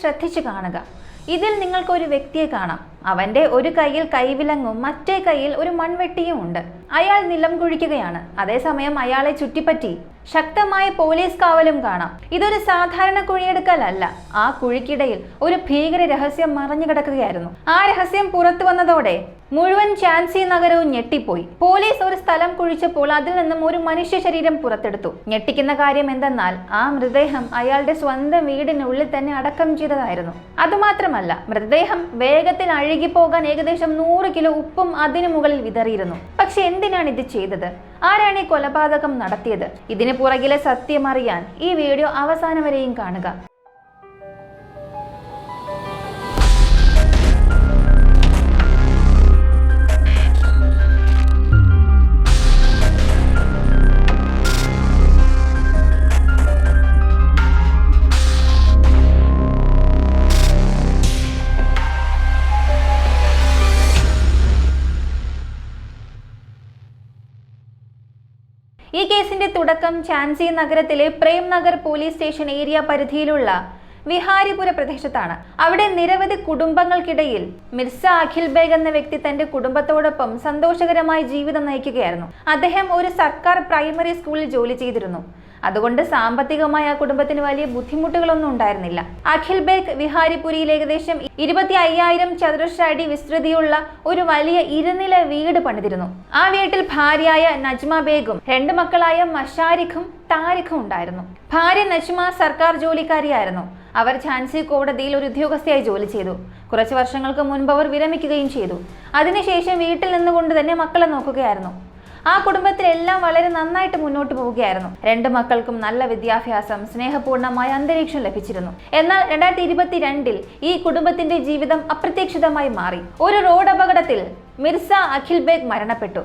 ശ്രദ്ധിച്ചു കാണുക. ഇതിൽ നിങ്ങൾക്കൊരു വ്യക്തിയെ കാണാം. അവന്റെ ഒരു കൈയിൽ കൈവിലങ്ങും മറ്റേ കൈയിൽ ഒരു മൺവെട്ടിയും ഉണ്ട്. അയാൾ നിലം കുഴിക്കുകയാണ്. അതേസമയം അയാളെ ചുറ്റിപ്പറ്റി ശക്തമായ പോലീസ് കാവലും കാണാം. ഇതൊരു സാധാരണ കുഴിയെടുക്കലല്ല. ആ കുഴിക്കിടയിൽ ഒരു ഭീകര രഹസ്യം മറഞ്ഞു കിടക്കുകയായിരുന്നു. ആ രഹസ്യം പുറത്തു വന്നതോടെ മുഴുവൻ ഝാൻസി നഗരവും ഞെട്ടിപ്പോയി. പോലീസ് ഒരു സ്ഥലം കുഴിച്ചപ്പോൾ അതിൽ നിന്നും ഒരു മനുഷ്യ ശരീരം പുറത്തെടുത്തു. ഞെട്ടിക്കുന്ന കാര്യം എന്തെന്നാൽ ആ മൃതദേഹം അയാളുടെ സ്വന്തം വീടിനുള്ളിൽ തന്നെ അടക്കം ചെയ്തതായിരുന്നു. അതുമാത്രമല്ല, മൃതദേഹം വേഗത്തിൽ അഴുകിപ്പോകാൻ ഏകദേശം 100 കിലോ ഉപ്പും അതിനു മുകളിൽ വിതറിയിരുന്നു. പക്ഷെ എന്തിനാണ് ഇത് ചെയ്തത്? ആരാണ് ഈ കൊലപാതകം നടത്തിയത്? ഇതിന് പുറകിലെ സത്യം അറിയാൻ ഈ വീഡിയോ അവസാനം വരെയും കാണുക. ഈ കേസിന്റെ തുടക്കം ഝാൻസി നഗരത്തിലെ Prem Nagar police station area പരിധിയിലുള്ള വിഹാരിപുര പ്രദേശത്താണ്. അവിടെ നിരവധി കുടുംബങ്ങൾക്കിടയിൽ മിർസ അഖിൽ ബേഗ് എന്ന വ്യക്തി തന്റെ കുടുംബത്തോടൊപ്പം സന്തോഷകരമായ ജീവിതം നയിക്കുകയായിരുന്നു. അദ്ദേഹം ഒരു സർക്കാർ പ്രൈമറി സ്കൂളിൽ ജോലി ചെയ്തിരുന്നു. അതുകൊണ്ട് സാമ്പത്തികമായി ആ കുടുംബത്തിന് വലിയ ബുദ്ധിമുട്ടുകളൊന്നും ഉണ്ടായിരുന്നില്ല. അഖിൽ ബേഗ് വിഹാരിപുരിയിൽ ഏകദേശം 25,000 ചതുരശ്ര അടി വിസ്തൃതിയുള്ള ഒരു വലിയ ഇരുനില വീട് പണിതിരുന്നു. ആ വീട്ടിൽ ഭാര്യയായ നജ്മ ബേഗും 2 മക്കളായ മഷാരിഖും താരിഖും ഉണ്ടായിരുന്നു. ഭാര്യ നജ്മ സർക്കാർ ജോലിക്കാരിയായിരുന്നു. അവർ ഝാൻസി കോടതിയിൽ ഒരു ഉദ്യോഗസ്ഥയായി ജോലി ചെയ്തു. കുറച്ച് വർഷങ്ങൾക്ക് മുൻപ് അവർ വിരമിക്കുകയും ചെയ്തു. അതിനുശേഷം വീട്ടിൽ നിന്നുകൊണ്ട് തന്നെ മക്കളെ നോക്കുകയായിരുന്നു. ആ കുടുംബത്തിലെല്ലാം വളരെ നന്നായിട്ട് മുന്നോട്ട് പോവുകയായിരുന്നു. 2 മക്കൾക്കും നല്ല വിദ്യാഭ്യാസം, സ്നേഹപൂർണമായ അന്തരീക്ഷം ലഭിച്ചിരുന്നു. എന്നാൽ 2022-ൽ ഈ കുടുംബത്തിന്റെ ജീവിതം അപ്രതീക്ഷിതമായി മാറി. ഒരു റോഡ് അപകടത്തിൽ മിർസ അഖിൽ ബേഗ് മരണപ്പെട്ടു.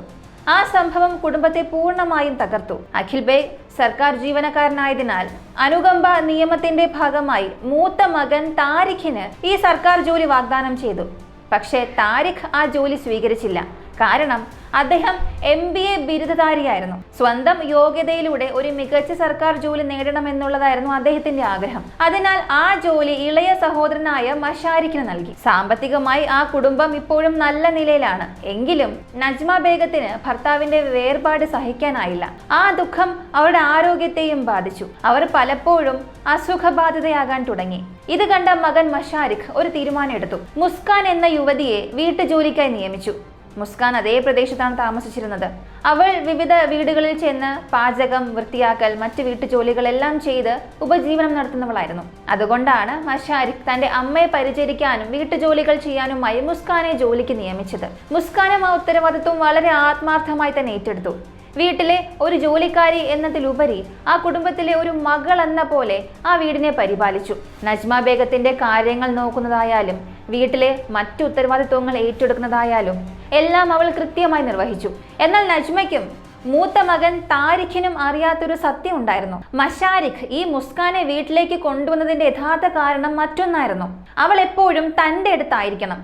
ആ സംഭവം കുടുംബത്തെ പൂർണ്ണമായും തകർത്തു. അഖിൽ ബേഗ് സർക്കാർ ജീവനക്കാരനായതിനാൽ അനുകമ്പ നിയമത്തിന്റെ ഭാഗമായി മൂത്ത മകൻ താരിഖിന് ഈ സർക്കാർ ജോലി വാഗ്ദാനം ചെയ്തു. പക്ഷേ താരിഖ് ആ ജോലി സ്വീകരിച്ചില്ല. കാരണം അദ്ദേഹം MBA ബിരുദധാരിയായിരുന്നു. സ്വന്തം യോഗ്യതയിലൂടെ ഒരു മികച്ച സർക്കാർ ജോലി നേടണമെന്നുള്ളതായിരുന്നു അദ്ദേഹത്തിന്റെ ആഗ്രഹം. അതിനാൽ ആ ജോലി ഇളയ സഹോദരനായ മഷാരിഖിന് നൽകി. സാമ്പത്തികമായി ആ കുടുംബം ഇപ്പോഴും നല്ല നിലയിലാണ്. എങ്കിലും നജ്മ ബേഗത്തിന് ഭർത്താവിന്റെ വേർപാട് സഹിക്കാനായില്ല. ആ ദുഃഖം അവരുടെ ആരോഗ്യത്തെയും ബാധിച്ചു. അവർ പലപ്പോഴും അസുഖബാധിതയാകാൻ തുടങ്ങി. ഇത് കണ്ട മകൻ മഷാരിഖ് ഒരു തീരുമാനം എടുത്തു. മുസ്കാൻ എന്ന യുവതിയെ വീട്ടുജോലിക്കായി നിയമിച്ചു. മുസ്കാൻ അതേ പ്രദേശത്താണ് താമസിച്ചിരുന്നത്. അവൾ വിവിധ വീടുകളിൽ ചെന്ന് പാചകം, വൃത്തിയാക്കൽ, മറ്റ് വീട്ടുജോലികളെല്ലാം ചെയ്ത് ഉപജീവനം നടത്തുന്നവളായിരുന്നു. അതുകൊണ്ടാണ് മഷാരിഖ് തന്റെ അമ്മയെ പരിചരിക്കാനും വീട്ടുജോലികൾ ചെയ്യാനുമായി മുസ്കാനെ ജോലിക്ക് നിയമിച്ചത്. മുസ്കാനും ആ ഉത്തരവാദിത്വം വളരെ ആത്മാർത്ഥമായി തന്നെ ഏറ്റെടുത്തു. വീട്ടിലെ ഒരു ജോലിക്കാരി എന്നതിലുപരി ആ കുടുംബത്തിലെ ഒരു മകൾ എന്ന പോലെ ആ വീടിനെ പരിപാലിച്ചു. നജ്മ ബേഗത്തിന്റെ കാര്യങ്ങൾ നോക്കുന്നതായാലും വീട്ടിലെ മറ്റു ഉത്തരവാദിത്വങ്ങൾ ഏറ്റെടുക്കുന്നതായാലും എല്ലാം അവൾ കൃത്യമായി നിർവഹിച്ചു. എന്നാൽ നജ്മയ്ക്കും മൂത്ത മകൻ താരിഖിനും അറിയാത്തൊരു സത്യം ഉണ്ടായിരുന്നു. മഷാരിഖ് ഈ മുസ്കാനെ വീട്ടിലേക്ക് കൊണ്ടുവന്നതിന്റെ യഥാർത്ഥ കാരണം മറ്റൊന്നായിരുന്നു. അവൾ എപ്പോഴും തൻ്റെ അടുത്തായിരിക്കണം.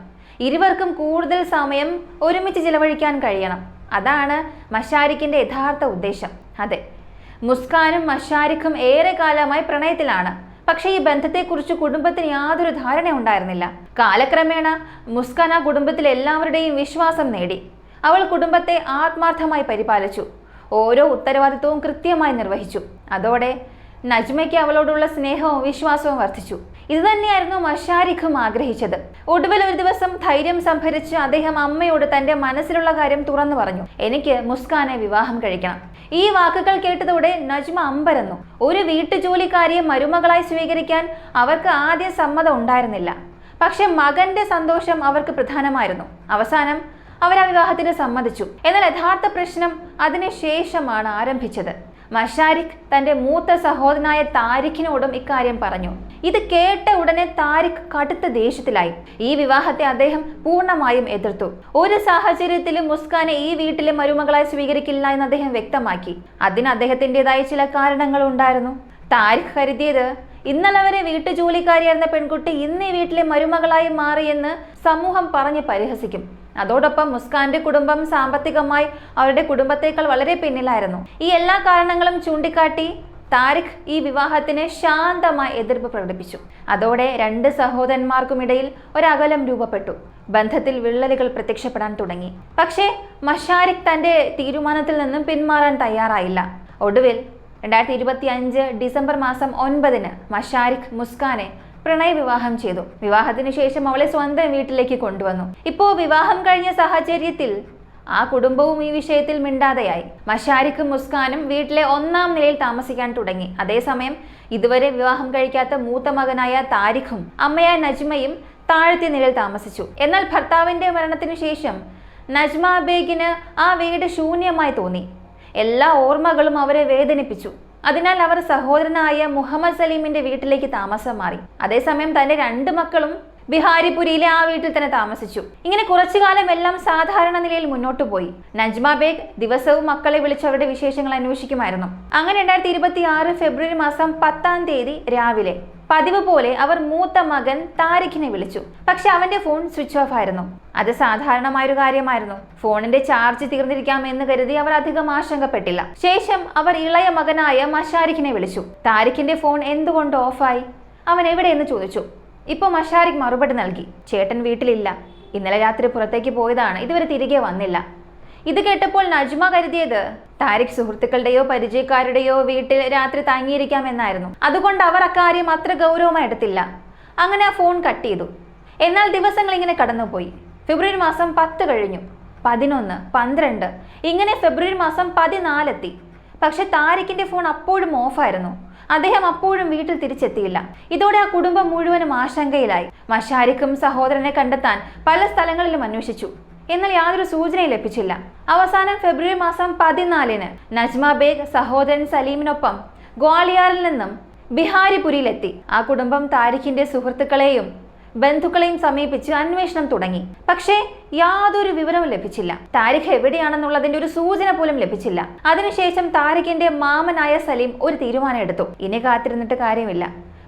ഇരുവർക്കും കൂടുതൽ സമയം ഒരുമിച്ച് ചിലവഴിക്കാൻ കഴിയണം. അതാണ് മഷാരിഖിന്റെ യഥാർത്ഥ ഉദ്ദേശം. അതെ, മുസ്കാനും മഷാരിഖും ഏറെ കാലമായി പ്രണയത്തിലാണ്. പക്ഷേ ഈ ബന്ധത്തെക്കുറിച്ച് കുടുംബത്തിന് യാതൊരു ധാരണ ഉണ്ടായിരുന്നില്ല. കാലക്രമേണ മുസ്കാൻ ആ കുടുംബത്തിലെ എല്ലാവരുടെയും വിശ്വാസം നേടി. അവൾ കുടുംബത്തെ ആത്മാർത്ഥമായി പരിപാലിച്ചു. ഓരോ ഉത്തരവാദിത്വവും കൃത്യമായി നിർവഹിച്ചു. അതോടെ നജ്മയ്ക്ക് അവളോടുള്ള സ്നേഹവും വിശ്വാസവും വർദ്ധിച്ചു. ഇത് തന്നെയായിരുന്നു മഷാരിഖും ആഗ്രഹിച്ചത്. ഒടുവിൽ ഒരു ദിവസം ധൈര്യം സംഭരിച്ച് അദ്ദേഹം അമ്മയോട് തന്റെ മനസ്സിലുള്ള കാര്യം തുറന്നു പറഞ്ഞു. എനിക്ക് മുസ്കാനെ വിവാഹം കഴിക്കണം. ഈ വാക്കുകൾ കേട്ടതോടെ നജ്മ അമ്പരന്നു. ഒരു വീട്ടുജോലിക്കാരിയെ മരുമകളായി സ്വീകരിക്കാൻ അവർക്ക് ആദ്യം സമ്മതം ഉണ്ടായിരുന്നില്ല. പക്ഷെ മകന്റെ സന്തോഷം അവർക്ക് പ്രധാനമായിരുന്നു. അവസാനം അവർ ആ വിവാഹത്തിന് സമ്മതിച്ചു. എന്നാൽ യഥാർത്ഥ പ്രശ്നം അതിനുശേഷമാണ് ആരംഭിച്ചത്. മഷാരിഖ് തന്റെ മൂത്ത സഹോദരനായ താരിഖിനോടും ഇക്കാര്യം പറഞ്ഞു. ഇത് കേട്ട ഉടനെ താരിഖ് കടുത്ത ദേഷ്യത്തിലായി. ഈ വിവാഹത്തെ അദ്ദേഹം പൂർണ്ണമായും എതിർത്തു. ഒരു സാഹചര്യത്തിലും മുസ്കാനെ ഈ വീട്ടിലെ മരുമകളായി സ്വീകരിക്കില്ല എന്ന് അദ്ദേഹം വ്യക്തമാക്കി. അതിന് അദ്ദേഹത്തിൻ്റെതായ ചില കാരണങ്ങൾ ഉണ്ടായിരുന്നു. താരിഖ് കരുതിയത് ഇന്നലെ വരെ വീട്ടുജോലിക്കാരിയായിരുന്ന പെൺകുട്ടി ഇന്ന് ഈ വീട്ടിലെ മരുമകളായി മാറിയെന്ന് സമൂഹം പറഞ്ഞ് പരിഹസിക്കും. അതോടൊപ്പം മുസ്കാന്റെ കുടുംബം സാമ്പത്തികമായി അവരുടെ കുടുംബത്തേക്കാൾ വളരെ പിന്നിലായിരുന്നു. ഈ എല്ലാ കാരണങ്ങളും ചൂണ്ടിക്കാട്ടി താരിഖ് ഈ വിവാഹത്തിന് ശാന്തമായി എതിർപ്പ് പ്രകടിപ്പിച്ചു. അതോടെ രണ്ട് സഹോദരന്മാർക്കുമിടയിൽ ഒരകലം രൂപപ്പെട്ടു. ബന്ധത്തിൽ വിള്ളലുകൾ പ്രത്യക്ഷപ്പെടാൻ തുടങ്ങി. പക്ഷേ മഷാരിഖ് തന്റെ തീരുമാനത്തിൽ നിന്നും പിന്മാറാൻ തയ്യാറായില്ല. ഒടുവിൽ 2025 ഡിസംബർ മാസം 9 മഷാരിഖ് മുസ്കാനെ പ്രണയവിവാഹം ചെയ്തു. വിവാഹത്തിന് ശേഷം അവളെ സ്വന്തം വീട്ടിലേക്ക് കൊണ്ടുവന്നു. ഇപ്പോൾ വിവാഹം കഴിഞ്ഞ സാഹചര്യത്തിൽ ആ കുടുംബവും ഈ വിഷയത്തിൽ മിണ്ടാതെയായി. മഷാരിഖും മുസ്കാനും വീട്ടിലെ 1-ാം നിലയിൽ താമസിക്കാൻ തുടങ്ങി. അതേസമയം ഇതുവരെ വിവാഹം കഴിക്കാത്ത മൂത്ത മകനായ താരിഖും അമ്മയായ നജ്മയും താഴത്തെ നിലയിൽ താമസിച്ചു. എന്നാൽ ഭർത്താവിന്റെ മരണത്തിനു ശേഷം നജ്മ ബേഗിന് ആ വീട് ശൂന്യമായി തോന്നി. എല്ലാ ഓർമ്മകളും അവരെ വേദനിപ്പിച്ചു. അതിനാൽ അവർ സഹോദരനായ മുഹമ്മദ് സലീമിന്റെ വീട്ടിലേക്ക് താമസം മാറി. അതേസമയം തന്റെ 2 മക്കളും ബിഹാരിപുരിയിലെ ആ വീട്ടിൽ തന്നെ താമസിച്ചു. ഇങ്ങനെ കുറച്ചു കാലം എല്ലാം സാധാരണ നിലയിൽ മുന്നോട്ടു പോയി. നജ്മ ബേഗ് ദിവസവും മക്കളെ വിളിച്ച് അവരുടെ വിശേഷങ്ങൾ അന്വേഷിക്കുമായിരുന്നു. അങ്ങനെ 2026 ഫെബ്രുവരി മാസം 10-ാം തീയതി രാവിലെ പതിവ് പോലെ അവർ മൂത്ത മകൻ താരിഖിനെ വിളിച്ചു. പക്ഷെ അവന്റെ ഫോൺ സ്വിച്ച് ഓഫ് ആയിരുന്നു. അത് സാധാരണമായൊരു കാര്യമായിരുന്നു. ഫോണിന്റെ ചാർജ് തീർന്നിരിക്കാമെന്ന് കരുതി അവർ അധികം ആശങ്കപ്പെട്ടില്ല. ശേഷം അവർ ഇളയ മകനായ മഷാരിഖിനെ വിളിച്ചു. താരിഖിന്റെ ഫോൺ എന്തുകൊണ്ട് ഓഫായി, അവൻ എവിടെയെന്ന് ചോദിച്ചു. ഇപ്പോൾ മഷാരിഖ് മറുപടി നൽകി. ചേട്ടൻ വീട്ടിലില്ല, ഇന്നലെ രാത്രി പുറത്തേക്ക് പോയതാണ്, ഇതുവരെ തിരികെ വന്നില്ല. ഇത് കേട്ടപ്പോൾ നജ്മ കരുതിയത് താരിഖ് സുഹൃത്തുക്കളുടെയോ പരിചയക്കാരുടെയോ വീട്ടിൽ രാത്രി തങ്ങിയിരിക്കാമെന്നായിരുന്നു. അതുകൊണ്ട് അവർ അക്കാര്യം അത്ര ഗൗരവമായി എടുത്തില്ല. അങ്ങനെ ആ ഫോൺ കട്ട് ചെയ്തു. എന്നാൽ ദിവസങ്ങൾ ഇങ്ങനെ കടന്നുപോയി. ഫെബ്രുവരി മാസം 10 കഴിഞ്ഞു, 11, 12, ഇങ്ങനെ ഫെബ്രുവരി മാസം 14 എത്തി. പക്ഷെ താരിഖിന്റെ ഫോൺ അപ്പോഴും ഓഫായിരുന്നു. അദ്ദേഹം അപ്പോഴും വീട്ടിൽ തിരിച്ചെത്തിയില്ല. ഇതോടെ ആ കുടുംബം മുഴുവനും ആശങ്കയിലായി. മഷാരിഖും സഹോദരനെ കണ്ടെത്താൻ പല സ്ഥലങ്ങളിലും അന്വേഷിച്ചു. എന്നാൽ യാതൊരു സൂചനയും ലഭിച്ചില്ല. അവസാനം ഫെബ്രുവരി മാസം 14 നജ്മ ബേഗ് സഹോദരൻ സലീമിനൊപ്പം ഗ്വാളിയാറിൽ നിന്നും ബിഹാരിപുരിയിലെത്തി. ആ കുടുംബം താരിഖിന്റെ സുഹൃത്തുക്കളെയും ബന്ധുക്കളെയും സമീപിച്ച് അന്വേഷണം തുടങ്ങി. പക്ഷേ യാതൊരു വിവരവും ലഭിച്ചില്ല. താരിഖ് എവിടെയാണെന്നുള്ളതിന്റെ ഒരു സൂചന പോലും ലഭിച്ചില്ല. അതിനുശേഷം താരിഖിന്റെ മാമനായ സലീം ഒരു തീരുമാനം എടുത്തു. ഇനി കാത്തിരുന്നിട്ട് കാര്യമില്ല,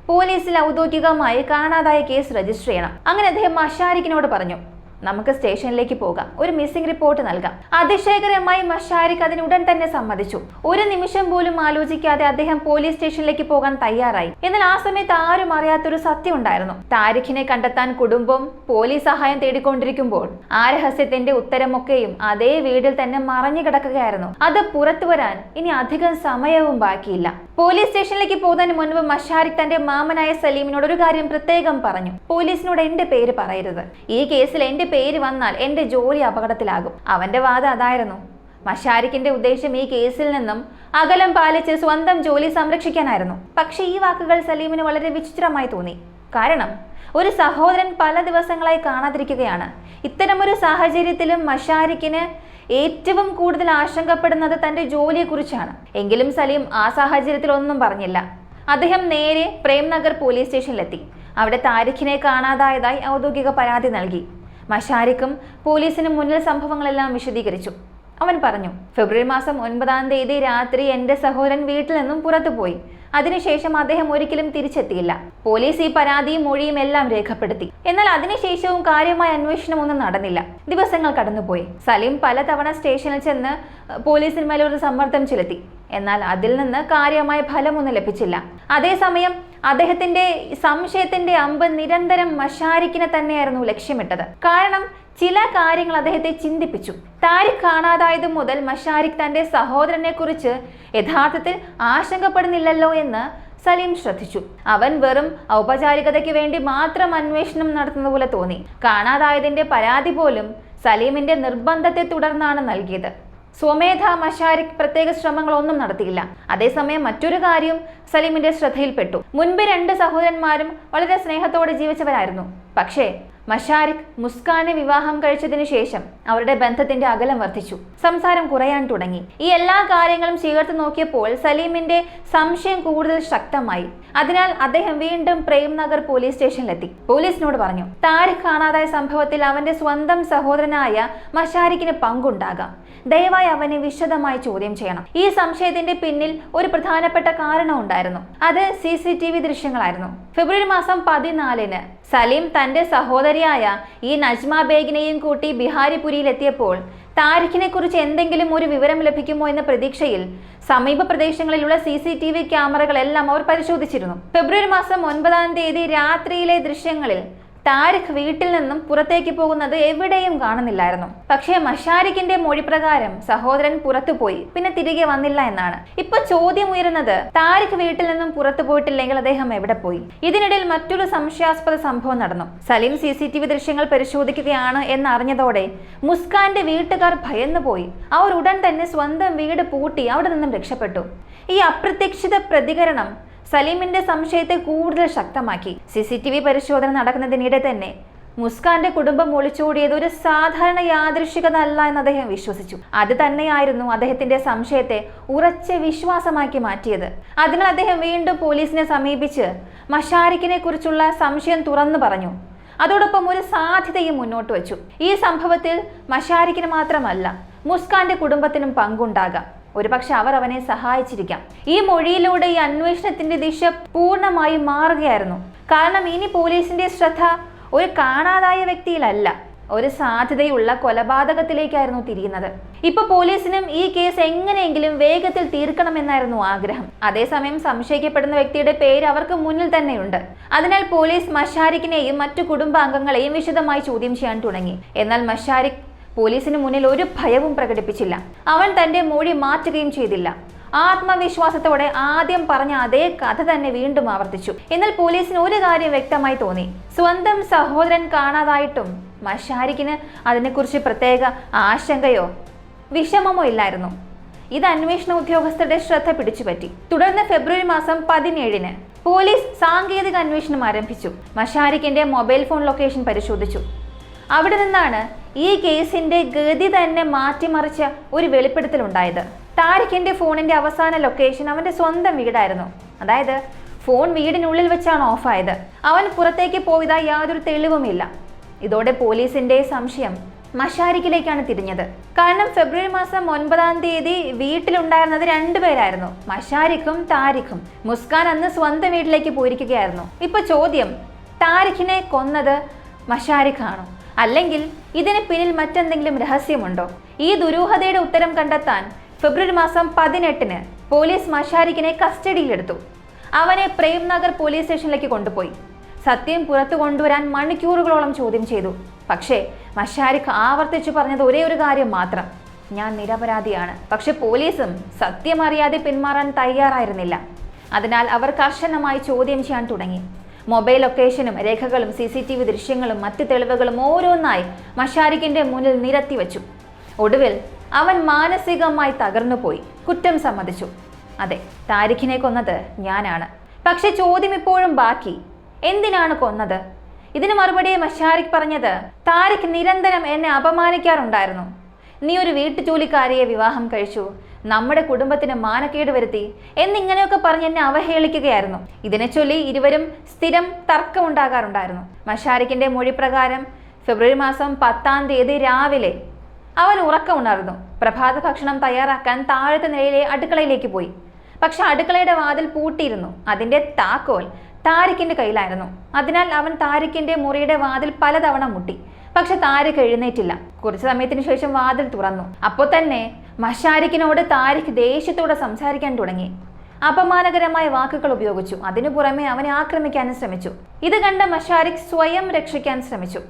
പോലീസിൽ ഔദ്യോഗികമായി കാണാതായ കേസ് രജിസ്റ്റർ ചെയ്യണം. അങ്ങനെ അദ്ദേഹം മഷാരിഖിനോട് പറഞ്ഞു, നമുക്ക് സ്റ്റേഷനിലേക്ക് പോകാം, ഒരു മിസ്സിംഗ് റിപ്പോർട്ട് നൽകാം. അതിശയകരമായി മഷാരിഖ് അതിന് ഉടൻ തന്നെ സമ്മതിച്ചു. ഒരു നിമിഷം പോലും ആലോചിക്കാതെ അദ്ദേഹം പോലീസ് സ്റ്റേഷനിലേക്ക് പോകാൻ തയ്യാറായി. എന്നാൽ ആ സമയത്ത് ആരും അറിയാത്തൊരു സത്യം ഉണ്ടായിരുന്നു. താരിഖിനെ കണ്ടെത്താൻ കുടുംബം പോലീസ് സഹായം തേടിക്കൊണ്ടിരിക്കുമ്പോൾ ആ രഹസ്യത്തിന്റെ ഉത്തരമൊക്കെയും അതേ വീട്ടിൽ തന്നെ മറഞ്ഞു കിടക്കുകയായിരുന്നു. അത് പുറത്തു വരാൻ ഇനി അധികം സമയവും ബാക്കിയില്ല. പോലീസ് സ്റ്റേഷനിലേക്ക് പോകുന്നതിന് മുൻപ് മഷാരിഖ് തന്റെ മാമനായ സലീമിനോട് ഒരു കാര്യം പ്രത്യേകം പറഞ്ഞു. പോലീസിനോട് എന്റെ പേര് പറയരുത്, ഈ കേസിൽ എന്റെ പേര് വന്നാൽ എന്റെ ജോലി അപകടത്തിലാകും. അവന്റെ വാദം അതായിരുന്നു. മഷാരിഖിന്റെ ഉദ്ദേശം ഈ കേസിൽ നിന്നും അകലം പാലിച്ച് സ്വന്തം ജോലി സംരക്ഷിക്കാനായിരുന്നു. പക്ഷെ ഈ വാക്കുകൾ സലീമിന് വളരെ വിചിത്രമായി തോന്നി. കാരണം ഒരു സഹോദരൻ പല ദിവസങ്ങളായി കാണാതിരിക്കുകയാണ്. ഇത്തരമൊരു സാഹചര്യത്തിലും മഷാരിഖിന് ഏറ്റവും കൂടുതൽ ആശങ്കപ്പെടുന്നത് തന്റെ ജോലിയെക്കുറിച്ചാണ്. എങ്കിലും സലീം ആ സാഹചര്യത്തിൽ ഒന്നും പറഞ്ഞില്ല. അദ്ദേഹം നേരെ പ്രേംനഗർ പോലീസ് സ്റ്റേഷനിലെത്തി. അവിടെ താരിഖിനെ കാണാതായതായി ഔദ്യോഗിക പരാതി നൽകി. മഷാരിഖും പോലീസിന് മുന്നിൽ സംഭവങ്ങളെല്ലാം വിശദീകരിച്ചു. അവൻ പറഞ്ഞു, ഫെബ്രുവരി മാസം 9-ാം തീയതി രാത്രി എന്റെ സഹോദരൻ വീട്ടിൽ നിന്നും പുറത്തുപോയി. അതിനുശേഷം അദ്ദേഹം ഒരിക്കലും തിരിച്ചെത്തിയില്ല. പോലീസ് ഈ പരാതിയും മൊഴിയും എല്ലാം രേഖപ്പെടുത്തി. എന്നാൽ അതിനുശേഷവും കാര്യമായ അന്വേഷണമൊന്നും നടന്നില്ല. ദിവസങ്ങൾ കടന്നുപോയി. സലീം പലതവണ സ്റ്റേഷനിൽ ചെന്ന് പോലീസിന്മേൽ ഒരു സമ്മർദ്ദം ചെലുത്തി. എന്നാൽ അതിൽ നിന്ന് കാര്യമായ ഫലമൊന്നും ലഭിച്ചില്ല. അതേസമയം അദ്ദേഹത്തിന്റെ സംശയത്തിന്റെ അമ്പ് നിരന്തരം മഷാരിഖിനെ തന്നെയായിരുന്നു ലക്ഷ്യമിട്ടത്. കാരണം ചില കാര്യങ്ങൾ അദ്ദേഹത്തെ ചിന്തിപ്പിച്ചു. താരിഖ് കാണാതായത് മുതൽ മഷാരിഖ് തന്റെ സഹോദരനെ കുറിച്ച് യഥാർത്ഥത്തിൽ ആശങ്കപ്പെടുന്നില്ലല്ലോ എന്ന് സലീം ശ്രദ്ധിച്ചു. അവൻ വെറും ഔപചാരികതയ്ക്ക് വേണ്ടി മാത്രം അന്വേഷണം നടത്തുന്ന പോലെ തോന്നി. കാണാതായതിന്റെ പരാതി പോലും സലീമിന്റെ നിർബന്ധത്തെ തുടർന്നാണ് നൽകിയത്. സ്വമേധ മഷാരിഖ് പ്രത്യേക ശ്രമങ്ങളൊന്നും നടത്തിയില്ല. അതേസമയം മറ്റൊരു കാര്യം സലീമിന്റെ ശ്രദ്ധയിൽപ്പെട്ടു. മുൻപ് 2 സഹോദരന്മാരും വളരെ സ്നേഹത്തോടെ ജീവിച്ചവരായിരുന്നു. പക്ഷേ മഷാരിഖ് മുസ്കാനെ വിവാഹം കഴിച്ചതിനു ശേഷം അവരുടെ ബന്ധത്തിന്റെ അകലം വർദ്ധിച്ചു. സംസാരം കുറയാൻ തുടങ്ങി. ഈ എല്ലാ കാര്യങ്ങളും ചേർത്ത് നോക്കിയപ്പോൾ സലീമിന്റെ സംശയം കൂടുതൽ ശക്തമായി. അതിനാൽ അദ്ദേഹം വീണ്ടും പ്രേംനഗർ പോലീസ് സ്റ്റേഷനിലെത്തി. പോലീസിനോട് പറഞ്ഞു, താരിഖ് കാണാതായ സംഭവത്തിൽ അവന്റെ സ്വന്തം സഹോദരനായ മഷാരിഖിന് പങ്കുണ്ടാകാം. ദയവായി അവനെ വിശദമായി ചോദ്യം ചെയ്യണം. ഈ സംശയത്തിന്റെ പിന്നിൽ ഒരു പ്രധാനപ്പെട്ട കാരണം ഉണ്ടായിരുന്നു. അത് CCTV ദൃശ്യങ്ങളായിരുന്നു. ഫെബ്രുവരി മാസം 14 സലീം തന്റെ സഹോദരിയായ ഈ നജ്മ ബേഗിനെയും കൂട്ടി ബിഹാരിപുരിയിൽ എത്തിയപ്പോൾ താരിഖിനെ കുറിച്ച് എന്തെങ്കിലും ഒരു വിവരം ലഭിക്കുമോ എന്ന പ്രതീക്ഷയിൽ സമീപ പ്രദേശങ്ങളിലുള്ള CCTV ക്യാമറകളെല്ലാം അവർ പരിശോധിച്ചിരുന്നു. ഫെബ്രുവരി മാസം 9-ാം തീയതി രാത്രിയിലെ ദൃശ്യങ്ങളിൽ താരിഖ് വീട്ടിൽ നിന്നും പുറത്തേക്ക് പോകുന്നത് എവിടെയും കാണുന്നില്ലായിരുന്നു. പക്ഷേ മഷാരിഖിന്റെ മൊഴി പ്രകാരം സഹോദരൻ പുറത്തുപോയി, പിന്നെ തിരികെ വന്നില്ല എന്നാണ്. ഇപ്പൊ ചോദ്യം ഉയരുന്നത്, താരിഖ് വീട്ടിൽ നിന്നും പുറത്തു പോയിട്ടില്ലെങ്കിൽ അദ്ദേഹം എവിടെ പോയി? ഇതിനിടയിൽ മറ്റൊരു സംശയാസ്പദ സംഭവം നടന്നു. സലീം CCTV ദൃശ്യങ്ങൾ പരിശോധിക്കുകയാണ് എന്നറിഞ്ഞതോടെ മുസ്കാന്റെ വീട്ടുകാർ ഭയന്നുപോയി. അവർ ഉടൻ തന്നെ സ്വന്തം വീട് പൂട്ടി അവിടെ നിന്നും രക്ഷപ്പെട്ടു. ഈ അപ്രതീക്ഷിത പ്രതികരണം സലീമിന്റെ സംശയത്തെ കൂടുതൽ ശക്തമാക്കി. CCTV പരിശോധന നടക്കുന്നതിനിടെ തന്നെ മുസ്കാന്റെ കുടുംബം ഒളിച്ചോടിയത് ഒരു സാധാരണ യാദൃശ്ചികത അല്ല എന്ന് അദ്ദേഹം വിശ്വസിച്ചു. അത് തന്നെയായിരുന്നു അദ്ദേഹത്തിന്റെ സംശയത്തെ ഉറച്ച വിശ്വാസമാക്കി മാറ്റിയത്. അതിനാൽ അദ്ദേഹം വീണ്ടും പോലീസിനെ സമീപിച്ച് മഷാരിഖിനെ കുറിച്ചുള്ള സംശയം തുറന്നു പറഞ്ഞു. അതോടൊപ്പം ഒരു സാധ്യതയും മുന്നോട്ട് വെച്ചു. ഈ സംഭവത്തിൽ മഷാരിഖിന് മാത്രമല്ല, മുസ്കാന്റെ കുടുംബത്തിനും പങ്കുണ്ടാകാം. ഒരുപക്ഷെ അവർ അവനെ സഹായിച്ചിരിക്കാം. ഈ മൊഴിയിലൂടെ ഈ അന്വേഷണത്തിന്റെ ദിശ പൂർണ്ണമായും മാറുകയായിരുന്നു. കാരണം ഇനി പോലീസിന്റെ ശ്രദ്ധ ഒരു കാണാതായ വ്യക്തിയിലല്ല, ഒരു സാധ്യതയുള്ള കൊലപാതകത്തിലേക്കായിരുന്നു തിരിയുന്നത്. ഇപ്പൊ പോലീസിനും ഈ കേസ് എങ്ങനെയെങ്കിലും വേഗത്തിൽ തീർക്കണമെന്നായിരുന്നു ആഗ്രഹം. അതേസമയം സംശയിക്കപ്പെടുന്ന വ്യക്തിയുടെ പേര് അവർക്ക് മുന്നിൽ തന്നെയുണ്ട്. അതിനാൽ പോലീസ് മഷാരിഖിനെയും മറ്റു കുടുംബാംഗങ്ങളെയും വിശദമായി ചോദ്യം ചെയ്യാൻ തുടങ്ങി. എന്നാൽ മഷാരിഖ് പോലീസിന് മുന്നിൽ ഒരു ഭയവും പ്രകടിപ്പിച്ചില്ല. അവൻ തന്റെ മൊഴി മാറ്റുകയും ചെയ്തില്ല. ആത്മവിശ്വാസത്തോടെ ആദ്യം പറഞ്ഞ അതേ കഥ തന്നെ വീണ്ടും ആവർത്തിച്ചു. എന്നാൽ പോലീസിന് ഒരു കാര്യം വ്യക്തമായി തോന്നി. സ്വന്തം സഹോദരൻ കാണാതായിട്ടും മഷാരിഖിന് അതിനെക്കുറിച്ച് പ്രത്യേക ആശങ്കയോ വിഷമമോ ഇല്ലായിരുന്നു. ഇത് അന്വേഷണ ഉദ്യോഗസ്ഥരുടെ ശ്രദ്ധ പിടിച്ചുപറ്റി. തുടർന്ന് ഫെബ്രുവരി മാസം 17-ന് പോലീസ് സാങ്കേതിക അന്വേഷണം ആരംഭിച്ചു. മഷാരിഖിന്റെ മൊബൈൽ ഫോൺ ലൊക്കേഷൻ പരിശോധിച്ചു. അവിടെ നിന്നാണ് ഈ കേസിന്റെ ഗതി തന്നെ മാറ്റിമറിച്ച ഒരു വെളിപ്പെടുത്തലുണ്ടായത്. താരിഖിന്റെ ഫോണിന്റെ അവസാന ലൊക്കേഷൻ അവന്റെ സ്വന്തം വീടായിരുന്നു. അതായത് ഫോൺ വീടിനുള്ളിൽ വെച്ചാണ് ഓഫായത്. അവൻ പുറത്തേക്ക് പോയതായി യാതൊരു തെളിവുമില്ല. ഇതോടെ പോലീസിന്റെ സംശയം മഷാരിഖിലേക്കാണ് തിരിഞ്ഞത്. കാരണം ഫെബ്രുവരി മാസം 9-ാം തീയതി വീട്ടിലുണ്ടായിരുന്നത് 2 പേരായിരുന്നു, മഷാരിഖും താരിഖും. മുസ്കാൻ അന്ന് സ്വന്തം വീട്ടിലേക്ക് പോയിരിക്കുകയായിരുന്നു. ഇപ്പൊ ചോദ്യം, താരിഖിനെ കൊന്നത് മഷാരിഖാണോ, അല്ലെങ്കിൽ ഇതിന് പിന്നിൽ മറ്റെന്തെങ്കിലും രഹസ്യമുണ്ടോ? ഈ ദുരൂഹതയുടെ ഉത്തരം കണ്ടെത്താൻ ഫെബ്രുവരി മാസം 18-ന് പോലീസ് മഷാരിഖിനെ കസ്റ്റഡിയിലെടുത്തു. അവനെ പ്രേംനഗർ പോലീസ് സ്റ്റേഷനിലേക്ക് കൊണ്ടുപോയി. സത്യം പുറത്തു കൊണ്ടുവരാൻ മണിക്കൂറുകളോളം ചോദ്യം ചെയ്തു. പക്ഷേ മഷാരിഖ് ആവർത്തിച്ചു പറഞ്ഞത് ഒരേ ഒരു കാര്യം മാത്രം, ഞാൻ നിരപരാധിയാണ്. പക്ഷെ പോലീസും സത്യം അറിയാതെ പിന്മാറാൻ തയ്യാറായിരുന്നില്ല. അതിനാൽ അവർ കർശനമായി ചോദ്യം ചെയ്യാൻ തുടങ്ങി. മൊബൈൽ ലൊക്കേഷനും രേഖകളും CCTV ദൃശ്യങ്ങളും മറ്റ് തെളിവുകളും ഓരോന്നായി മഷാരിഖിന്റെ മുന്നിൽ നിരത്തി വെച്ചു. ഒടുവിൽ അവൻ മാനസികമായി തകർന്നുപോയി. കുറ്റം സമ്മതിച്ചു. അതെ, താരിഖിനെ കൊന്നത് ഞാനാണ്. പക്ഷെ ചോദ്യം ഇപ്പോഴും ബാക്കി, എന്തിനാണ് കൊന്നത്? ഇതിന് മറുപടി മഷാരിഖ് പറഞ്ഞത്, താരിഖ് നിരന്തരം എന്നെ അപമാനിക്കാറുണ്ടായിരുന്നു. നീ ഒരു വീട്ടുജോലിക്കാരിയെ വിവാഹം കഴിച്ചു, നമ്മുടെ കുടുംബത്തിന് മാനക്കേട് വരുത്തി എന്നിങ്ങനെയൊക്കെ പറഞ്ഞ് എന്നെ അവഹേളിക്കുകയായിരുന്നു. ഇതിനെ ചൊല്ലി ഇരുവരും സ്ഥിരം തർക്കമുണ്ടാകാറുണ്ടായിരുന്നു. മഷാരിഖിന്റെ മൊഴി പ്രകാരം ഫെബ്രുവരി മാസം 10-ാം തീയതി രാവിലെ അവൻ ഉറക്കമുണർന്നു. പ്രഭാത ഭക്ഷണം തയ്യാറാക്കാൻ താഴത്തെ നിലയിലെ അടുക്കളയിലേക്ക് പോയി. പക്ഷെ അടുക്കളയുടെ വാതിൽ പൂട്ടിയിരുന്നു. അതിന്റെ താക്കോൽ താരിഖിന്റെ കയ്യിലായിരുന്നു. അതിനാൽ അവൻ താരിഖിന്റെ മുറിയുടെ വാതിൽ പലതവണ മുട്ടി. പക്ഷെ താരിഖ് എഴുന്നേറ്റില്ല. കുറച്ചു സമയത്തിന് ശേഷം വാതിൽ തുറന്നു. അപ്പോൾ തന്നെ മഷാരിഖിനോട് താരിഖ് ദേഷ്യത്തോടെ സംസാരിക്കാൻ തുടങ്ങി. അപമാനകരമായ വാക്കുകൾ ഉപയോഗിച്ചു. അതിനു പുറമെ അവനെ ആക്രമിക്കാനും ശ്രമിച്ചു. ഇത് കണ്ട മഷാരിഖ് സ്വയം രക്ഷിക്കാൻ ശ്രമിച്ചു.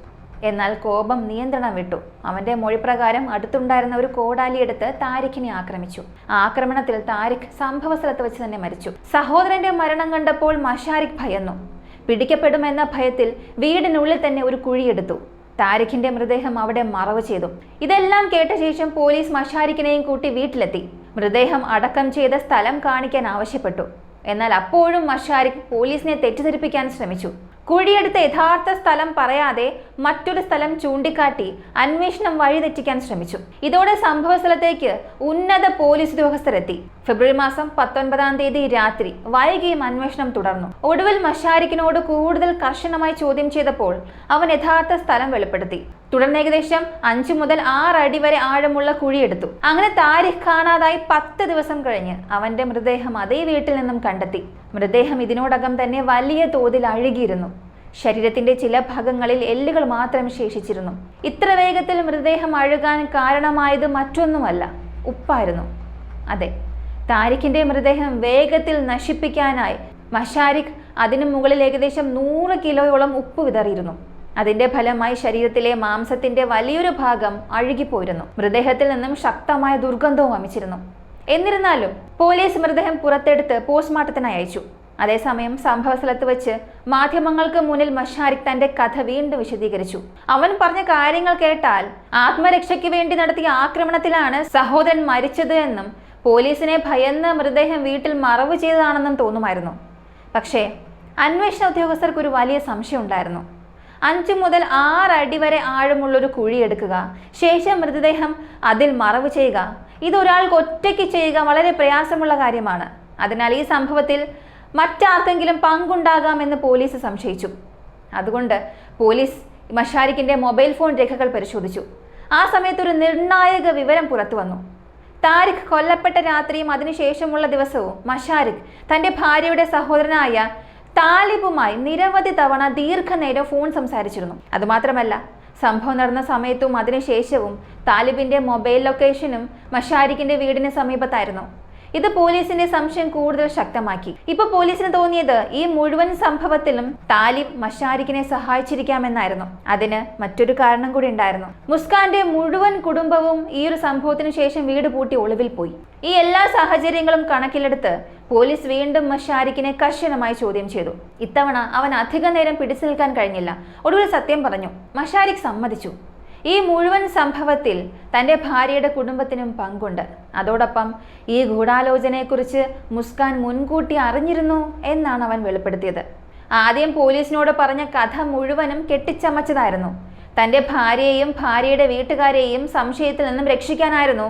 എന്നാൽ കോപം നിയന്ത്രണം വിട്ടു. അവന്റെ മൊഴിപ്രകാരം അടുത്തുണ്ടായിരുന്ന ഒരു കോടാലി എടുത്ത് താരിഖിനെ ആക്രമിച്ചു. ആക്രമണത്തിൽ താരിഖ് സംഭവ സ്ഥലത്ത് വെച്ച് തന്നെ മരിച്ചു. സഹോദരന്റെ മരണം കണ്ടപ്പോൾ മഷാരിഖ് ഭയന്നു. പിടിക്കപ്പെടുമെന്ന ഭയത്തിൽ വീടിനുള്ളിൽ തന്നെ ഒരു കുഴിയെടുത്തു. താരിഖിന്റെ മൃതദേഹം അവിടെ മറവ് ചെയ്തു. ഇതെല്ലാം കേട്ട ശേഷം പോലീസ് മഷാരിഖിനെയും കൂട്ടി വീട്ടിലെത്തി. മൃതദേഹം അടക്കം ചെയ്ത സ്ഥലം കാണിക്കാൻ ആവശ്യപ്പെട്ടു. എന്നാൽ അപ്പോഴും മഷാരിഖ് പോലീസിനെ തെറ്റിദ്ധരിപ്പിക്കാൻ ശ്രമിച്ചു. കുഴിയെടുത്ത യഥാർത്ഥ സ്ഥലം പറയാതെ മറ്റൊരു സ്ഥലം ചൂണ്ടിക്കാട്ടി അന്വേഷണം വഴിതെറ്റിക്കാൻ ശ്രമിച്ചു. ഇതോടെ സംഭവ സ്ഥലത്തേക്ക് ഉന്നത പോലീസ് ഉദ്യോഗസ്ഥരെത്തി. ഫെബ്രുവരി മാസം 19-ാം തീയതി രാത്രി വൈകിയും അന്വേഷണം തുടർന്നു. ഒടുവിൽ മഷാരിഖിനോട് കൂടുതൽ കർശനമായി ചോദ്യം ചെയ്തപ്പോൾ അവൻ യഥാർത്ഥ സ്ഥലം വെളിപ്പെടുത്തി. തുടർന്ന് ഏകദേശം 5 മുതൽ 6 അടി വരെ ആഴമുള്ള കുഴിയെടുത്തു. അങ്ങനെ താരിഖ് കാണാതായി 10 ദിവസം കഴിഞ്ഞ് അവന്റെ മൃതദേഹം അതേ വീട്ടിൽ നിന്നും കണ്ടെത്തി. മൃതദേഹം ഇതിനോടകം തന്നെ വലിയ തോതിൽ അഴുകിയിരുന്നു. ശരീരത്തിന്റെ ചില ഭാഗങ്ങളിൽ എല്ലുകൾ മാത്രം ശേഷിച്ചിരുന്നു. ഇത്ര വേഗത്തിൽ മൃതദേഹം അഴുകാൻ കാരണമായത് മറ്റൊന്നുമല്ല, ഉപ്പായിരുന്നു. അതെ, താരിഖിന്റെ മൃതദേഹം വേഗത്തിൽ നശിപ്പിക്കാനായി മഷാരിഖ് അതിനു മുകളിൽ ഏകദേശം 100 കിലോയോളം ഉപ്പ് വിതറിയിരുന്നു. അതിന്റെ ഫലമായി ശരീരത്തിലെ മാംസത്തിന്റെ വലിയൊരു ഭാഗം അഴുകിപ്പോയിരുന്നു. മൃതദേഹത്തിൽ നിന്നും ശക്തമായ ദുർഗന്ധവും വമിച്ചിരുന്നു. എന്നിരുന്നാലും പോലീസ് മൃതദേഹം പുറത്തെടുത്ത് പോസ്റ്റ്മോർട്ടത്തിനായി അയച്ചു. അതേസമയം സംഭവ സ്ഥലത്ത് വെച്ച് മാധ്യമങ്ങൾക്ക് മുന്നിൽ മഷാരിഖ് തന്റെ കഥ വീണ്ടും വിശദീകരിച്ചു. അവൻ പറഞ്ഞ കാര്യങ്ങൾ കേട്ടാൽ ആത്മരക്ഷയ്ക്ക് വേണ്ടി നടത്തിയ ആക്രമണത്തിലാണ് സഹോദരൻ മരിച്ചത് എന്നും പോലീസിനെ ഭയന്ന് മൃതദേഹം വീട്ടിൽ മറവ് ചെയ്തതാണെന്നും തോന്നുമായിരുന്നു. പക്ഷേ അന്വേഷണ ഉദ്യോഗസ്ഥർക്ക് ഒരു വലിയ സംശയം ഉണ്ടായിരുന്നു. 5 മുതൽ 6 അടി വരെ ആഴമുള്ളൊരു കുഴിയെടുക്കുക, ശേഷം മൃതദേഹം അതിൽ മറവ് ചെയ്യുക, ഇതൊരാൾക്ക് ഒറ്റയ്ക്ക് ചെയ്യുക വളരെ പ്രയാസമുള്ള കാര്യമാണ്. അതിനാൽ ഈ സംഭവത്തിൽ മറ്റാർക്കെങ്കിലും പങ്കുണ്ടാകാമെന്ന് പോലീസ് സംശയിച്ചു. അതുകൊണ്ട് പോലീസ് മഷാരിഖിന്റെ മൊബൈൽ ഫോൺ രേഖകൾ പരിശോധിച്ചു. ആ സമയത്ത് ഒരു നിർണായക വിവരം പുറത്തു വന്നു. താരിഖ് കൊല്ലപ്പെട്ട രാത്രിയും അതിനുശേഷമുള്ള ദിവസവും മഷാരിഖ് തന്റെ ഭാര്യയുടെ സഹോദരനായ താലിബുമായി നിരവധി തവണ ദീർഘനേരം ഫോൺ സംസാരിച്ചിരുന്നു. അതുമാത്രമല്ല, സംഭവം നടന്ന സമയത്തും അതിനുശേഷവും താലിബിന്റെ മൊബൈൽ ലൊക്കേഷനും മഷാരിഖിന്റെ വീടിന് സമീപത്തായിരുന്നു. ഇത് പോലീസിന്റെ സംശയം കൂടുതൽ ശക്തമാക്കി. ഇപ്പൊ പോലീസിന് തോന്നിയത് ഈ മുഴുവൻ സംഭവത്തിലും താലിബ് മഷാരിഖിനെ സഹായിച്ചിരിക്കാമെന്നായിരുന്നു. അതിന് മറ്റൊരു കാരണം കൂടി ഉണ്ടായിരുന്നു. മുസ്കാന്റെ മുഴുവൻ കുടുംബവും ഈ ഒരു സംഭവത്തിന് ശേഷം വീട് പൂട്ടി ഒളിവിൽ പോയി. ഈ എല്ലാ സാഹചര്യങ്ങളും കണക്കിലെടുത്ത് പോലീസ് വീണ്ടും മഷാരിഖിനെ കർശനമായി ചോദ്യം ചെയ്തു. ഇത്തവണ അവൻ അധിക നേരം പിടിച്ചു നിൽക്കാൻ കഴിഞ്ഞില്ല. ഒടുവിൽ സത്യം പറഞ്ഞു. മഷാരിഖ് സമ്മതിച്ചു, ഈ മുഴുവൻ സംഭവത്തിൽ തൻ്റെ ഭാര്യയുടെ കുടുംബത്തിനും പങ്കുണ്ട്. അതോടൊപ്പം ഈ ഗൂഢാലോചനയെക്കുറിച്ച് മുസ്കാൻ മുൻകൂട്ടി അറിഞ്ഞിരുന്നു എന്നാണ് അവൻ വെളിപ്പെടുത്തിയത്. ആദ്യം പോലീസിനോട് പറഞ്ഞ കഥ മുഴുവനും കെട്ടിച്ചമച്ചതായിരുന്നു. തൻ്റെ ഭാര്യയെയും ഭാര്യയുടെ വീട്ടുകാരെയും സംശയത്തിൽ നിന്നും രക്ഷിക്കാനായിരുന്നു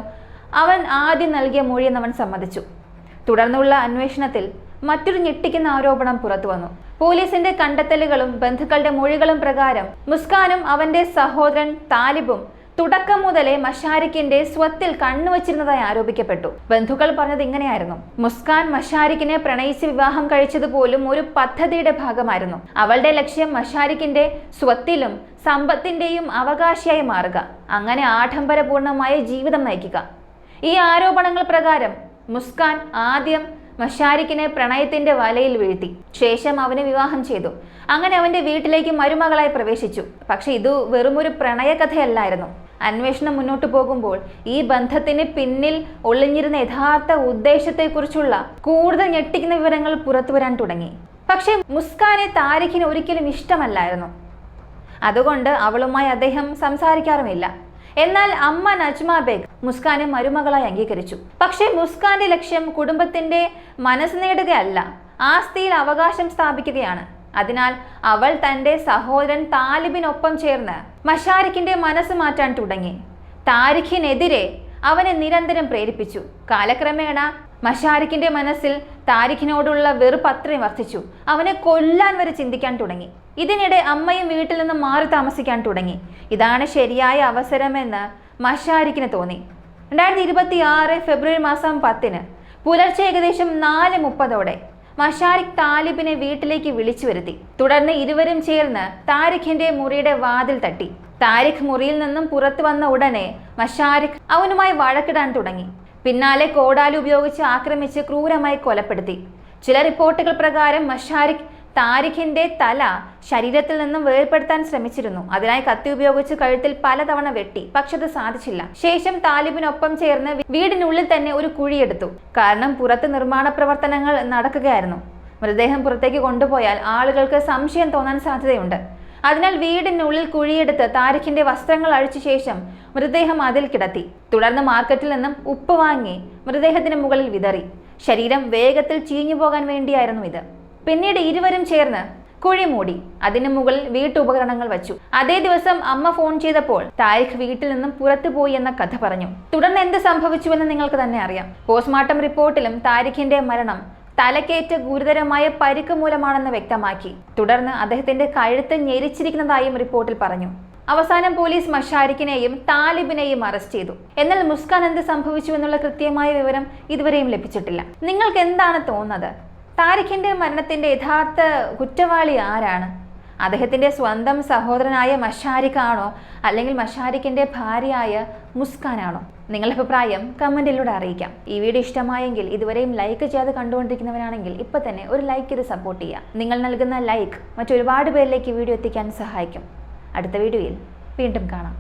അവൻ ആദ്യം നൽകിയ മൊഴിയെന്നവൻ സമ്മതിച്ചു. തുടർന്നുള്ള അന്വേഷണത്തിൽ മറ്റൊരു ഞെട്ടിക്കുന്ന ആരോപണം പുറത്തു വന്നു. പോലീസിന്റെ കണ്ടെത്തലുകളും ബന്ധുക്കളുടെ മൊഴികളും പ്രകാരം മുസ്കാനും അവന്റെ സഹോദരൻ താലിബും തുടക്കം മുതലേ മഷാരിഖിന്റെ സ്വത്തിൽ കണ്ണുവച്ചിരുന്നതായി ആരോപിക്കപ്പെട്ടു. ബന്ധുക്കൾ പറഞ്ഞത് ഇങ്ങനെയായിരുന്നു: മുസ്കാൻ മഷാരിഖിനെ പ്രണയിച്ച് വിവാഹം കഴിച്ചതുപോലും ഒരു പദ്ധതിയുടെ ഭാഗമായിരുന്നു. അവളുടെ ലക്ഷ്യം മഷാരിഖിന്റെ സ്വത്തിലും സമ്പത്തിന്റെയും അവകാശിയായി മാറുക, അങ്ങനെ ആഡംബരപൂർണമായ ജീവിതം നയിക്കുക. ഈ ആരോപണങ്ങൾ പ്രകാരം മുസ്കാൻ ആദ്യം മഷാരിഖിനെ പ്രണയത്തിന്റെ വലയിൽ വീഴ്ത്തി, ശേഷം അവനെ വിവാഹം ചെയ്തു. അങ്ങനെ അവന്റെ വീട്ടിലേക്ക് മരുമകളായി പ്രവേശിച്ചു. പക്ഷെ ഇത് വെറുമൊരു പ്രണയകഥയല്ലായിരുന്നു. അന്വേഷണം മുന്നോട്ട് പോകുമ്പോൾ ഈ ബന്ധത്തിന് പിന്നിൽ ഒളിഞ്ഞിരുന്ന യഥാർത്ഥ ഉദ്ദേശത്തെക്കുറിച്ചുള്ള കൂടുതൽ ഞെട്ടിക്കുന്ന വിവരങ്ങൾ പുറത്തു വരാൻ തുടങ്ങി. പക്ഷെ മുസ്കാനെ താരിഖിന് ഒരിക്കലും ഇഷ്ടമല്ലായിരുന്നു. അതുകൊണ്ട് അവളുമായി അദ്ദേഹം സംസാരിക്കാറുമില്ല. എന്നാൽ അമ്മ നജ്മ ബേഗ് മുസ്കാനെ മരുമകളായി അംഗീകരിച്ചു. പക്ഷേ മുസ്കാന്റെ ലക്ഷ്യം കുടുംബത്തിന്റെ മനസ്സ് നേടുകയല്ല, ആസ്തിയിൽ അവകാശം സ്ഥാപിക്കുകയാണ്. അതിനാൽ അവൾ തന്റെ സഹോദരൻ താലിബിനൊപ്പം ചേർന്ന് മഷാരിഖിന്റെ മനസ്സ് മാറ്റാൻ തുടങ്ങി. താരിഖിനെതിരെ അവനെ നിരന്തരം പ്രേരിപ്പിച്ചു. കാലക്രമേണ മഷാരിഖിന്റെ മനസ്സിൽ താരിഖിനോടുള്ള വെറുപ്പ് അത്രയും വർദ്ധിച്ചു. അവനെ കൊല്ലാൻ വരെ ചിന്തിക്കാൻ തുടങ്ങി. ഇതിനിടെ അമ്മയും വീട്ടിൽ നിന്ന് മാറി താമസിക്കാൻ തുടങ്ങി. ഇതാണ് ശരിയായ അവസരമെന്ന് മഷാരിഖിന് തോന്നി. 2026 ഫെബ്രുവരി മാസം 10 പുലർച്ചെ ഏകദേശം 4:30 മഷാരിഖ് താലിബിനെ വീട്ടിലേക്ക് വിളിച്ചു വരുത്തി. തുടർന്ന് ഇരുവരും ചേർന്ന് താരിഖിന്റെ മുറിയുടെ വാതിൽ തട്ടി. താരിഖ് മുറിയിൽ നിന്നും പുറത്തു വന്ന ഉടനെ മഷാരിഖ് അവനുമായി വഴക്കിടാൻ തുടങ്ങി. പിന്നാലെ കോടാലി ഉപയോഗിച്ച് ആക്രമിച്ച് ക്രൂരമായി കൊലപ്പെടുത്തി. ചില റിപ്പോർട്ടുകൾ പ്രകാരം മഷാരിഖ് താരിഖിന്റെ തല ശരീരത്തിൽ നിന്നും വേർപെടുത്താൻ ശ്രമിച്ചിരുന്നു. അതിനായി കത്തി ഉപയോഗിച്ച് കഴുത്തിൽ പലതവണ വെട്ടി, പക്ഷെ അത് സാധിച്ചില്ല. ശേഷം താലിബിനൊപ്പം ചേർന്ന് വീടിനുള്ളിൽ തന്നെ ഒരു കുഴിയെടുത്തു. കാരണം പുറത്ത് നിർമ്മാണ പ്രവർത്തനങ്ങൾ നടക്കുകയായിരുന്നു. മൃതദേഹം പുറത്തേക്ക് കൊണ്ടുപോയാൽ ആളുകൾക്ക് സംശയം തോന്നാൻ സാധ്യതയുണ്ട്. അതിനാൽ വീടിനുള്ളിൽ കുഴിയെടുത്ത് താരിഖിന്റെ വസ്ത്രങ്ങൾ അഴിച്ച ശേഷം മൃതദേഹം അതിൽ കിടത്തി. തുടർന്ന് മാർക്കറ്റിൽ നിന്നും ഉപ്പ് വാങ്ങി മൃതദേഹത്തിന് മുകളിൽ വിതറി. ശരീരം വേഗത്തിൽ ചീഞ്ഞു പോകാൻ വേണ്ടിയായിരുന്നു ഇത്. പിന്നീട് ഇരുവരും ചേർന്ന് കുഴി മൂടി. അതിനു മുകളിൽ വീട്ടുപകരണങ്ങൾ വച്ചു. അതേ ദിവസം അമ്മ ഫോൺ ചെയ്തപ്പോൾ താരിഖ് വീട്ടിൽ നിന്നും പുറത്തു പോയി എന്ന കഥ പറഞ്ഞു. തുടർന്ന് എന്ത് സംഭവിച്ചുവെന്ന് നിങ്ങൾക്ക് തന്നെ അറിയാം. പോസ്റ്റ്മോർട്ടം റിപ്പോർട്ടിലും താരിഖിന്റെ മരണം തലക്കേറ്റ് ഗുരുതരമായ പരിക്ക് മൂലമാണെന്ന് വ്യക്തമാക്കി. തുടർന്ന് അദ്ദേഹത്തിന്റെ കഴുത്ത് ഞെരിച്ചിരിക്കുന്നതായും റിപ്പോർട്ടിൽ പറഞ്ഞു. അവസാനം പോലീസ് മഷാരിഖിനെയും താലിബിനെയും അറസ്റ്റ് ചെയ്തു. എന്നാൽ മുസ്കാൻ എന്ത് സംഭവിച്ചു എന്നുള്ള കൃത്യമായ വിവരം ഇതുവരെയും ലഭിച്ചിട്ടില്ല. നിങ്ങൾക്ക് എന്താണ് തോന്നുന്നത്? താരിഖിന്റെ മരണത്തിന്റെ യഥാർത്ഥ കുറ്റവാളി ആരാണ്? അദ്ദേഹത്തിൻ്റെ സ്വന്തം സഹോദരനായ മഷാരിഖാണോ അല്ലെങ്കിൽ മഷാരിഖിൻ്റെ ഭാര്യയായ മുസ്കാനാണോ? നിങ്ങളുടെ അഭിപ്രായം കമൻറ്റിലൂടെ അറിയിക്കാം. ഈ വീഡിയോ ഇഷ്ടമായെങ്കിൽ ഇതുവരെയും ലൈക്ക് ചെയ്ത് കണ്ടുകൊണ്ടിരിക്കുന്നവരാണെങ്കിൽ ഇപ്പോൾ തന്നെ ഒരു ലൈക്ക് ചെയ്ത് സപ്പോർട്ട് ചെയ്യുക. നിങ്ങൾ നൽകുന്ന ലൈക്ക് മറ്റൊരുപാട് പേരിലേക്ക് വീഡിയോ എത്തിക്കാൻ സഹായിക്കും. അടുത്ത വീഡിയോയിൽ വീണ്ടും കാണാം.